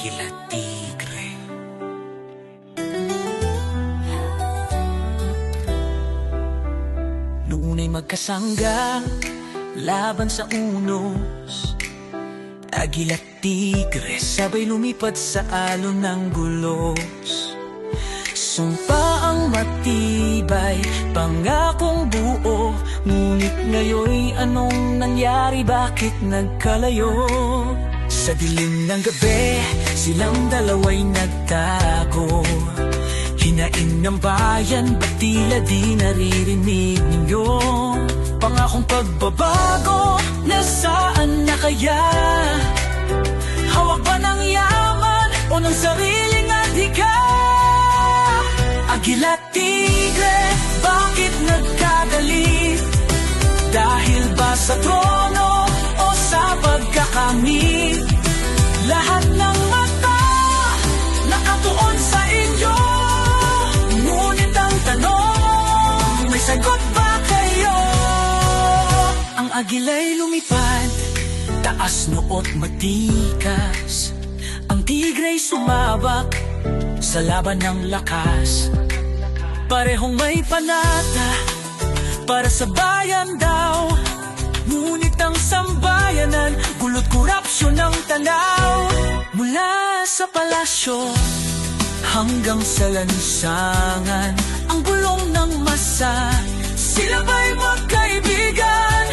Agila Tigre. Noon ay magkasangga laban sa unos, Agila Tigre sabay lumipad sa alon ng gulos. Sumpa ang matibay, pangakong buo, ngunit ngayoy anong nangyari, bakit nagkalayo? Sa dilim ng gabi, silang dalawa'y nagtago. Hinaing ng bayan, ba't tila di naririnig ninyo? Pangakong pagbabago, nasaan na kaya? Hawak ba ng yaman o ng sariling adhika? Agila Tigre, bakit nagkagalit? Dahil ba sa trono o sa pagkakamit? Lahat ng mata nakatuon sa inyo, ngunit ang tanong, may sagot ba kayo? Ang agila'y lumipad, taas noot matikas. Ang tigra'y sumabak sa laban ng lakas. Parehong may panata para sa bayan daw, ngunit ang sambayanan, gulot korupsyon ng tanaw. Mula sa palasyo hanggang sa lansangan, ang bulong ng masa, sila ba'y magkaibigan?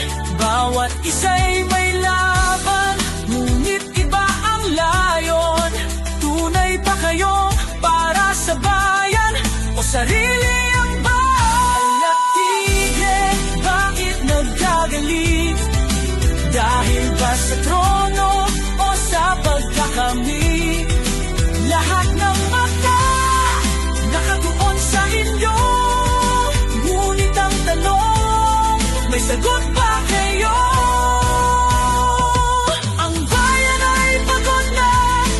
Bawat isa'y may laban, ngunit iba ang layon. Tunay pa kayo para sa bayan o sarili ang bayan? Agila Tigre, bakit nagkagalit? Dahil ba sa trono o sa pagkakamit? Lahat ng mata nakatuon sa inyo, ngunit ang tanong, may sagot ba kayo? Ang bayan ay pagod na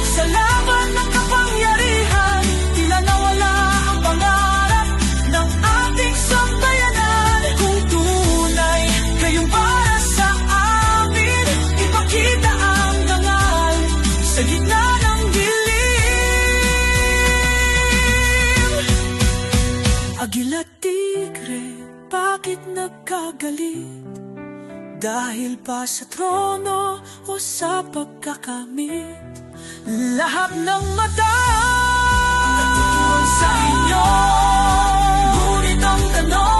sa laban ng kapangyarihan. Tila nawala ang pangarap ng ating sambayanan. Kung tunay kayong para sa amin, ipakita ang dangal sa gitna ng dilim. Agila Tigre, bakit nagkagalit? Dahil pa sa trono o sa pagkakamit? Lahat ng mata nakatuon sa inyo, ngunit ang tanong,